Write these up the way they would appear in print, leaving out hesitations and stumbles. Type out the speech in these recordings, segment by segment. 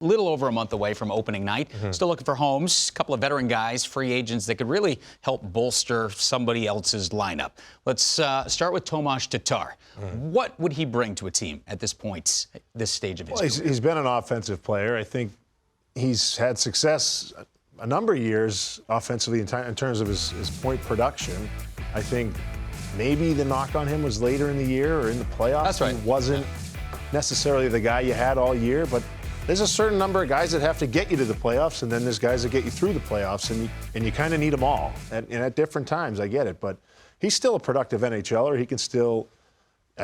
little over a month away from opening night. Still looking for homes. A couple of veteran guys, free agents that could really help bolster somebody else's lineup. Let's start with Tomas Tatar. What would he bring to a team at this point, this stage of his career? He's been an offensive player. I think he's had success a number of years offensively in terms of his point production. I think maybe the knock on him was later in the year or in the playoffs. That's right. He wasn't necessarily the guy you had all year, but there's a certain number of guys that have to get you to the playoffs, and then there's guys that get you through the playoffs, and you kind of need them all at different times. I get it, but he's still a productive NHLer. I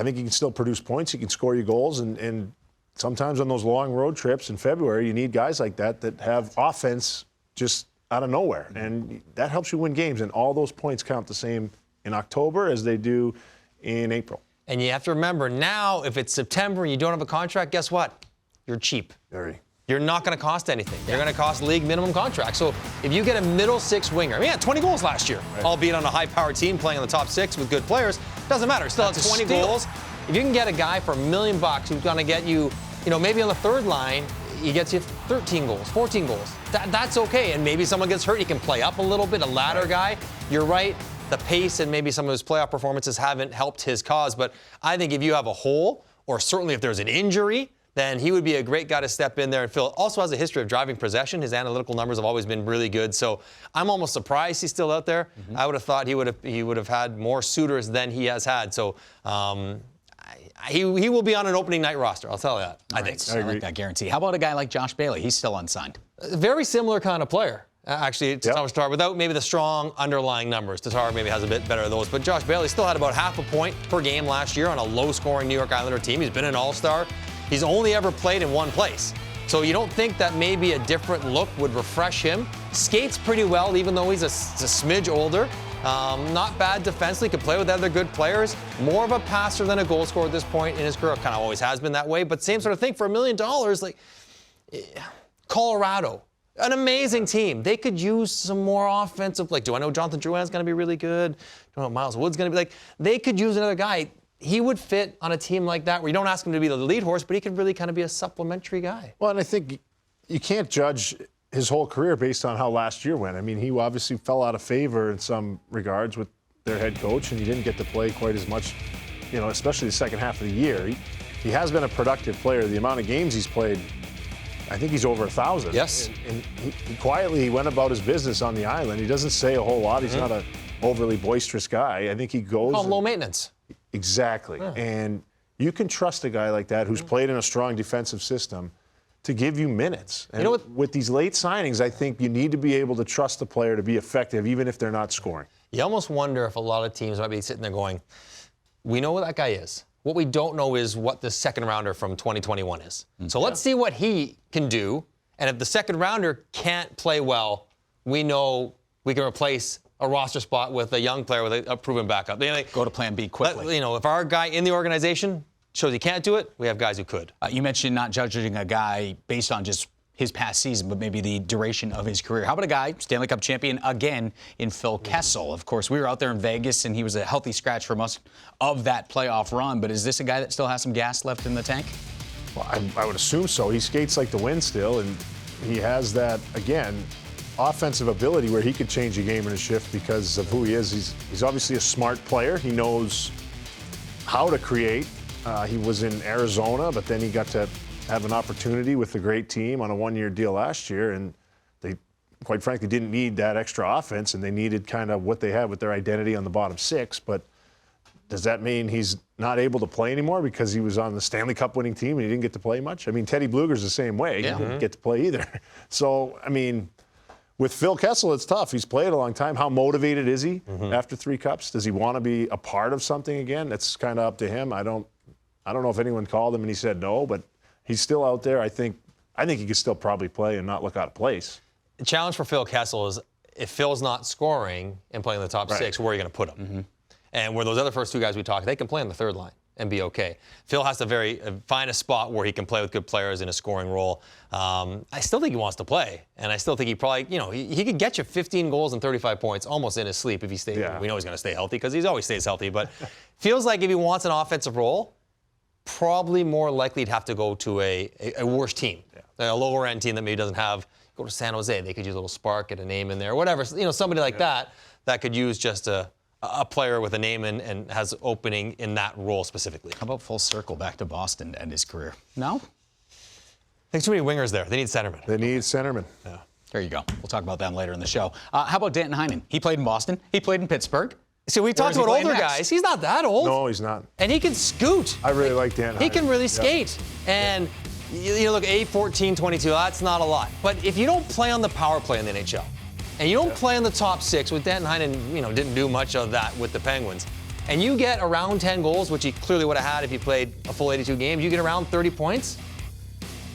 think he can still produce points. He can score you goals, and sometimes on those long road trips in February, you need guys like that have offense just out of nowhere, and that helps you win games. And all those points count the same in October as they do in April. And you have to remember now, if it's September and you don't have a contract, guess what? You're cheap. You're not going to cost anything. You're going to cost league minimum contract. So if you get a middle six winger, I mean, he had 20 goals last year, albeit on a high-powered team playing in the top six with good players. Doesn't matter. Still has 20 goals. If you can get a guy for $1 million who's going to get you, maybe on the third line, he gets you 13 goals, 14 goals. That's okay. And maybe someone gets hurt, he can play up a little bit, a ladder guy. You're right. The pace and maybe some of his playoff performances haven't helped his cause. But I think if you have a hole, or certainly if there's an injury, then he would be a great guy to step in there and fill. Also has a history of driving possession. His analytical numbers have always been really good. So I'm almost surprised he's still out there. I would have thought he would have had more suitors than he has had. So he will be on an opening night roster. I'll tell you that. I think. I like that guarantee. How about a guy like Josh Bailey? He's still unsigned. Very similar kind of player. Actually, to Thomas Tatar, without maybe the strong underlying numbers. Tatar maybe has a bit better of those. But Josh Bailey still had about half a point per game last year on a low-scoring New York Islander team. He's been an all-star. He's only ever played in one place. So you don't think that maybe a different look would refresh him? Skates pretty well, even though he's a smidge older. Not bad defensively, can play with other good players. More of a passer than a goal scorer at this point in his career. Kind of always has been that way. But same sort of thing for $1 million. Like Colorado. An amazing team. They could use some more offensive. Like, do I know Jonathan Drouin's going to be really good? Do I know Miles Wood's going to be like? They could use another guy. He would fit on a team like that where you don't ask him to be the lead horse, but he could really kind of be a supplementary guy. Well, and I think you can't judge his whole career based on how last year went. I mean, he obviously fell out of favor in some regards with their head coach, and he didn't get to play quite as much, especially the second half of the year. He has been a productive player. The amount of games he's played, I think he's over 1,000. Yes. And he quietly went about his business on the island. He doesn't say a whole lot. He's not an overly boisterous guy. I think he goes. Call him low maintenance. Exactly. And you can trust a guy like that who's played in a strong defensive system to give you minutes. And with these late signings, I think you need to be able to trust the player to be effective, even if they're not scoring. You almost wonder if a lot of teams might be sitting there going, we know what that guy is. What we don't know is what the second rounder from 2021 is. So let's see what he can do. And if the second rounder can't play well, we know we can replace a roster spot with a young player with a proven backup. Go to plan B quickly. If our guy in the organization shows he can't do it, we have guys who could. You mentioned not judging a guy based on just his past season, but maybe the duration of his career. How about a guy, Stanley Cup champion again, in Phil Kessel? Of course, we were out there in Vegas, and he was a healthy scratch for most of that playoff run. But is this a guy that still has some gas left in the tank? Well, I would assume so. He skates like the wind still, and he has that, again, offensive ability where he could change a game in a shift because of who he is. He's obviously a smart player. He knows how to create. He was in Arizona, but then he got to have an opportunity with a great team on a one-year deal last year, and they, quite frankly, didn't need that extra offense, and they needed kind of what they had with their identity on the bottom six. But does that mean he's not able to play anymore because he was on the Stanley Cup winning team and he didn't get to play much? I mean, Teddy Bluger's the same way. He didn't get to play either. So, I mean, with Phil Kessel, it's tough. He's played a long time. How motivated is he after 3 cups? Does he want to be a part of something again? That's kind of up to him. I don't know if anyone called him and he said no, but he's still out there. I think he could still probably play and not look out of place. The challenge for Phil Kessel is if Phil's not scoring and playing in the top six, where are you going to put him? And where those other first two guys we talked, they can play on the third line and be okay. Phil has to find a spot where he can play with good players in a scoring role. I still think he wants to play, and I still think he probably, he could get you 15 goals and 35 points almost in his sleep if he stays. We know he's going to stay healthy because he always stays healthy, but feels like if he wants an offensive role, probably more likely to have to go to a worse team, a lower end team that maybe doesn't have. Go to San Jose, they could use a little spark, get a name in there, whatever. Somebody like that could use just a player with a name and has opening in that role specifically. How about full circle back to Boston to end his career? No? I think too many wingers there. They need centermen. They need centermen. Yeah. There you go. We'll talk about them later in the show. How about Danton Heinen? He played in Boston. He played in Pittsburgh. See, we talked about older guys. He's not that old. No, he's not. And he can scoot. I really like Dan. He can really skate. And you look, 8, 14, 22, that's not a lot. But if you don't play on the power play in the NHL, and you don't play on the top 6, with Danton Heinen, didn't do much of that with the Penguins, and you get around 10 goals, which he clearly would have had if he played a full 82 games, you get around 30 points.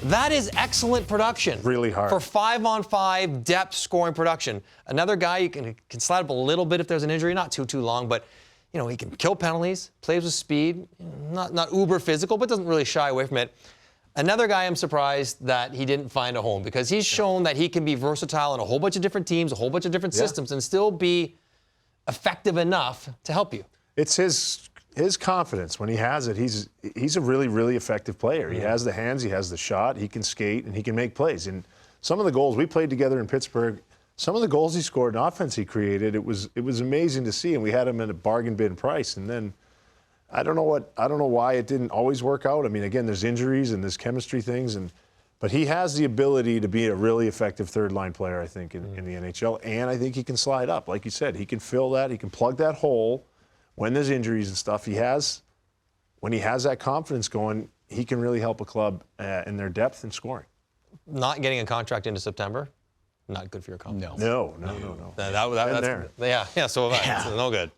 That is excellent production. Really hard. For 5-on-5 depth scoring production. Another guy, you can slide up a little bit if there's an injury, not too long, but he can kill penalties, plays with speed, not uber physical, but doesn't really shy away from it. Another guy I'm surprised that he didn't find a home, because he's shown that he can be versatile in a whole bunch of different teams, a whole bunch of different systems, and still be effective enough to help you. It's his confidence. When he has it, he's a really, really effective player. He has the hands, he has the shot, he can skate, and he can make plays. And some of the goals we played together in Pittsburgh, some of the goals he scored and offense he created, it was amazing to see. And we had him at a bargain bin price. And then I don't know why it didn't always work out. I mean, again, there's injuries and there's chemistry things, but he has the ability to be a really effective third-line player, I think, in the NHL. And I think he can slide up, like you said. He can fill that. He can plug that hole. When there's injuries and stuff, when he has that confidence going, he can really help a club in their depth and scoring. Not getting a contract into September, not good for your confidence. No. That's, yeah, so have I. It's no good.